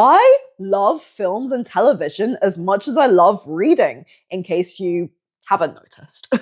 I love films and television as much as I love reading, in case you haven't noticed.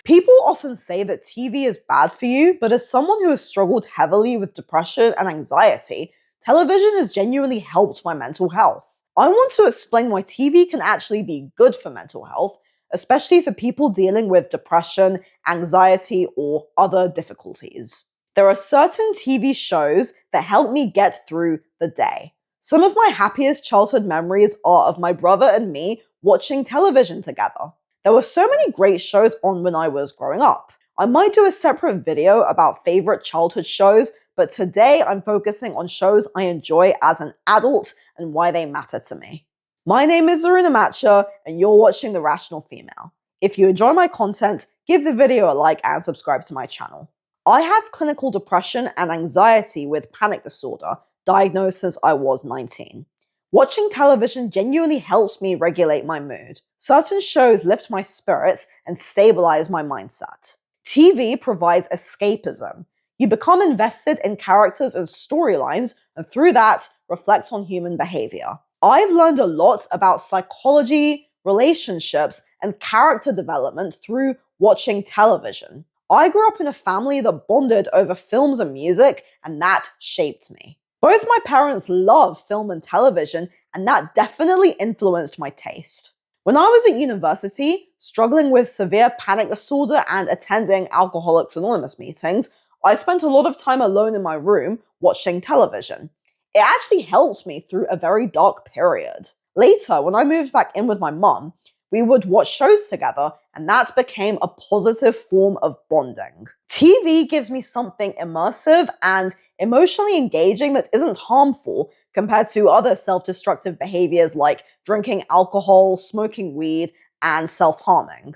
People often say that TV is bad for you, but as someone who has struggled heavily with depression and anxiety, television has genuinely helped my mental health. I want to explain why TV can actually be good for mental health, especially for people dealing with depression, anxiety, or other difficulties. There are certain TV shows that help me get through the day. Some of my happiest childhood memories are of my brother and me watching television together. There were so many great shows on when I was growing up. I might do a separate video about favorite childhood shows, but today I'm focusing on shows I enjoy as an adult and why they matter to me. My name is Zarina Matcha, and you're watching The Rational Female. If you enjoy my content, give the video a like and subscribe to my channel. I have clinical depression and anxiety with panic disorder, diagnosed since I was 19. Watching television genuinely helps me regulate my mood. Certain shows lift my spirits and stabilize my mindset. TV provides escapism. You become invested in characters and storylines, and through that, reflect on human behavior. I've learned a lot about psychology, relationships, and character development through watching television. I grew up in a family that bonded over films and music, and that shaped me. Both my parents love film and television, and that definitely influenced my taste. When I was at university, struggling with severe panic disorder and attending Alcoholics Anonymous meetings, I spent a lot of time alone in my room watching television. It actually helped me through a very dark period. Later, when I moved back in with my mum, we would watch shows together, and that became a positive form of bonding. TV gives me something immersive and emotionally engaging that isn't harmful compared to other self-destructive behaviors like drinking alcohol, smoking weed, and self-harming.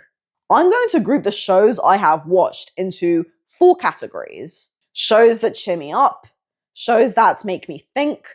I'm going to group the shows I have watched into 4 categories. Shows that cheer me up, shows that make me think,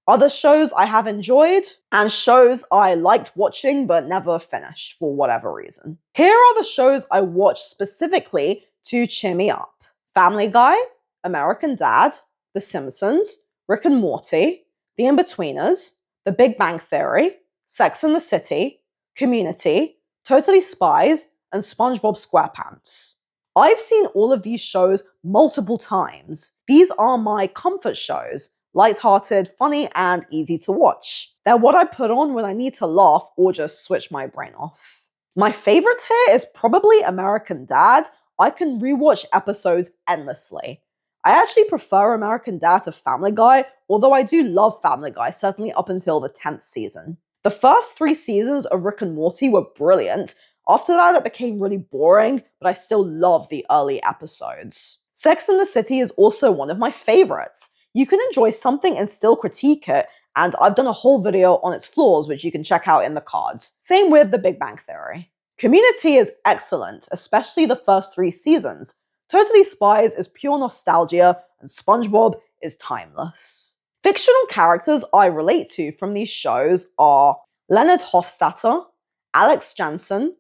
other shows I have enjoyed, and shows I liked watching but never finished for whatever reason. Here are the shows I watched specifically to cheer me up. Family Guy, American Dad, The Simpsons, Rick and Morty, The Inbetweeners, The Big Bang Theory, Sex and the City, Community, Totally Spies, and SpongeBob SquarePants. I've seen all of these shows multiple times. These are my comfort shows. Lighthearted, funny, and easy to watch. They're what I put on when I need to laugh or just switch my brain off. My favorite here is probably American Dad. I can rewatch episodes endlessly. I actually prefer American Dad to Family Guy, although I do love Family Guy, certainly up until the 10th season. The first 3 seasons of Rick and Morty were brilliant. After that, it became really boring, but I still love the early episodes. Sex and the City is also one of my favorites. You can enjoy something and still critique it, and I've done a whole video on its flaws, which you can check out in the cards. Same with The Big Bang Theory. Community is excellent, especially the first 3 seasons. Totally Spies is pure nostalgia, and SpongeBob is timeless. Fictional characters I relate to from these shows are Leonard Hofstadter, Alex Jensen,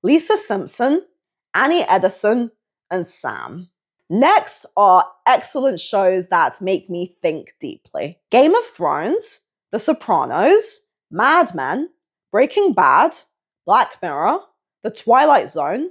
Lisa Simpson, Annie Edison, and Sam. Next are excellent shows that make me think deeply. Game of Thrones, The Sopranos, Mad Men, Breaking Bad, Black Mirror, The Twilight Zone,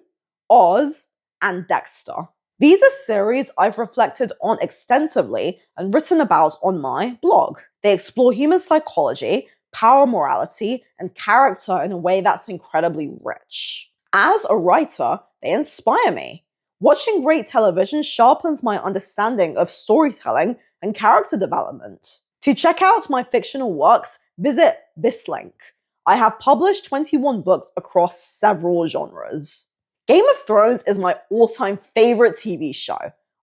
Oz, and Dexter. These are series I've reflected on extensively and written about on my blog. They explore human psychology, power, morality, and character in a way that's incredibly rich. As a writer, they inspire me. Watching great television sharpens my understanding of storytelling and character development. To check out my fictional works, visit this link. I have published 21 books across several genres. Game of Thrones is my all-time favorite TV show.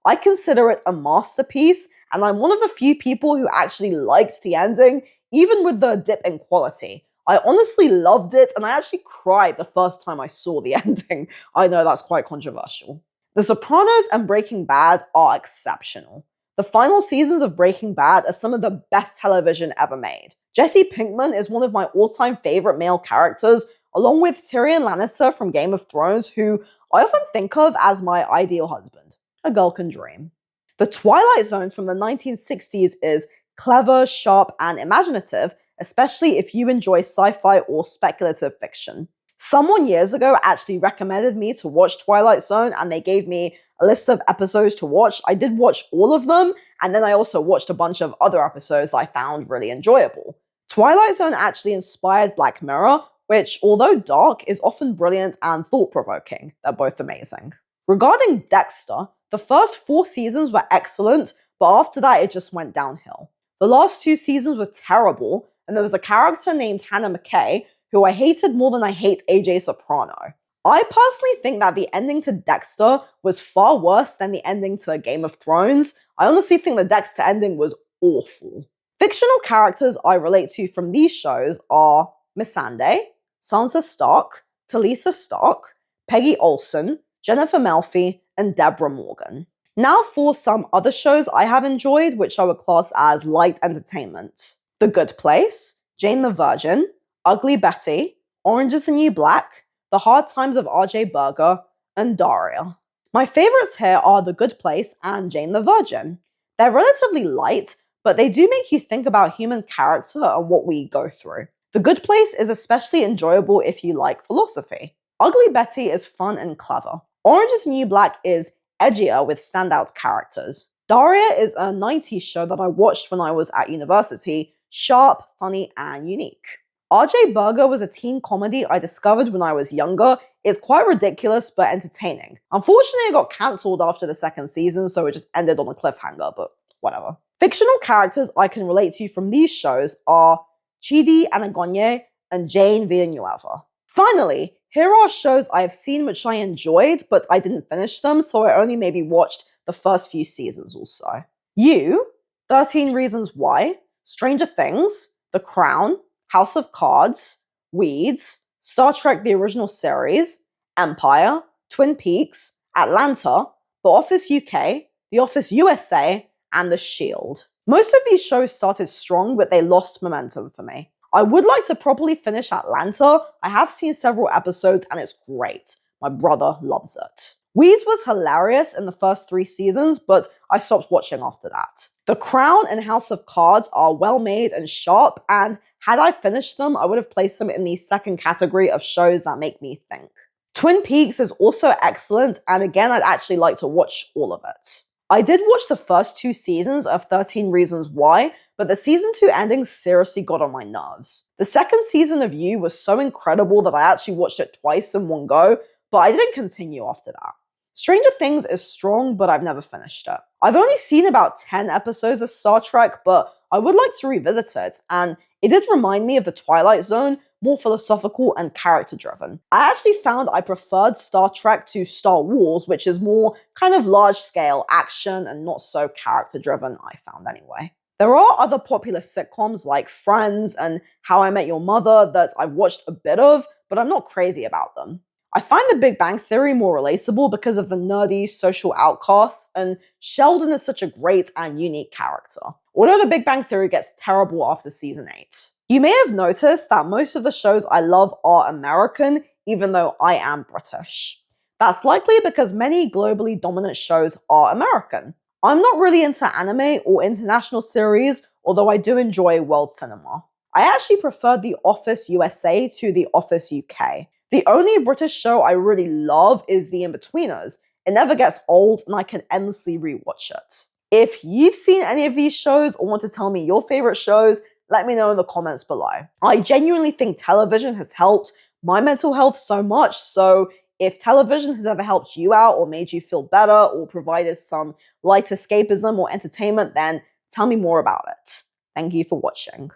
I consider it a masterpiece, and I'm one of the few people who actually liked the ending, even with the dip in quality. I honestly loved it, and I actually cried the first time I saw the ending. I know that's quite controversial. The Sopranos and Breaking Bad are exceptional. The final seasons of Breaking Bad are some of the best television ever made. Jesse Pinkman is one of my all-time favorite male characters, along with Tyrion Lannister from Game of Thrones, who I often think of as my ideal husband. A girl can dream. The Twilight Zone from the 1960s is clever, sharp, and imaginative, especially if you enjoy sci-fi or speculative fiction. Someone years ago actually recommended me to watch Twilight Zone, and they gave me a list of episodes to watch. I did watch all of them, and then I also watched a bunch of other episodes that I found really enjoyable. Twilight Zone actually inspired Black Mirror, which, although dark, is often brilliant and thought-provoking. They're both amazing. Regarding Dexter, the first 4 seasons were excellent, but after that it just went downhill. The last 2 seasons were terrible, and there was a character named Hannah McKay who I hated more than I hate AJ Soprano. I personally think that the ending to Dexter was far worse than the ending to Game of Thrones. I honestly think the Dexter ending was awful. Fictional characters I relate to from these shows are Missandei, Sansa Stark, Talisa Stark, Peggy Olson, Jennifer Melfi, and Debra Morgan. Now for some other shows I have enjoyed, which I would class as light entertainment. The Good Place, Jane the Virgin, Ugly Betty, Orange is the New Black, The Hard Times of R.J. Berger, and Daria. My favorites here are The Good Place and Jane the Virgin. They're relatively light, but they do make you think about human character and what we go through. The Good Place is especially enjoyable if you like philosophy. Ugly Betty is fun and clever. Orange is the New Black is edgier with standout characters. Daria is a 90s show that I watched when I was at university, sharp, funny, and unique. R.J. Berger was a teen comedy I discovered when I was younger. It's quite ridiculous but entertaining. Unfortunately, it got cancelled after the 2nd season, so it just ended on a cliffhanger, but whatever. Fictional characters I can relate to from these shows are Chidi, Anagonye, and Jane Villanueva. Finally, here are shows I have seen which I enjoyed, but I didn't finish them, so I only maybe watched the first few seasons or so. You, 13 Reasons Why, Stranger Things, The Crown, House of Cards, Weeds, Star Trek the Original Series, Empire, Twin Peaks, Atlanta, The Office UK, The Office USA, and The Shield. Most of these shows started strong, but they lost momentum for me. I would like to properly finish Atlanta. I have seen several episodes and it's great. My brother loves it. Weeds was hilarious in the first 3 seasons, but I stopped watching after that. The Crown and House of Cards are well made and sharp, and had I finished them, I would have placed them in the second category of shows that make me think. Twin Peaks is also excellent, and again, I'd actually like to watch all of it. I did watch the first 2 seasons of 13 Reasons Why, but the season 2 ending seriously got on my nerves. The second season of You was so incredible that I actually watched it twice in one go, but I didn't continue after that. Stranger Things is strong, but I've never finished it. I've only seen about 10 episodes of Star Trek, but I would like to revisit it, and it did remind me of The Twilight Zone, more philosophical and character-driven. I actually found I preferred Star Trek to Star Wars, which is more kind of large-scale action and not so character-driven, I found anyway. There are other popular sitcoms like Friends and How I Met Your Mother that I've watched a bit of, but I'm not crazy about them. I find The Big Bang Theory more relatable because of the nerdy social outcasts, and Sheldon is such a great and unique character. Although The Big Bang Theory gets terrible after season 8. You may have noticed that most of the shows I love are American, even though I am British. That's likely because many globally dominant shows are American. I'm not really into anime or international series, although I do enjoy world cinema. I actually prefer The Office USA to The Office UK. The only British show I really love is The Inbetweeners. It never gets old and I can endlessly rewatch it. If you've seen any of these shows or want to tell me your favorite shows, let me know in the comments below. I genuinely think television has helped my mental health so much, so if television has ever helped you out or made you feel better or provided some light escapism or entertainment, then tell me more about it. Thank you for watching.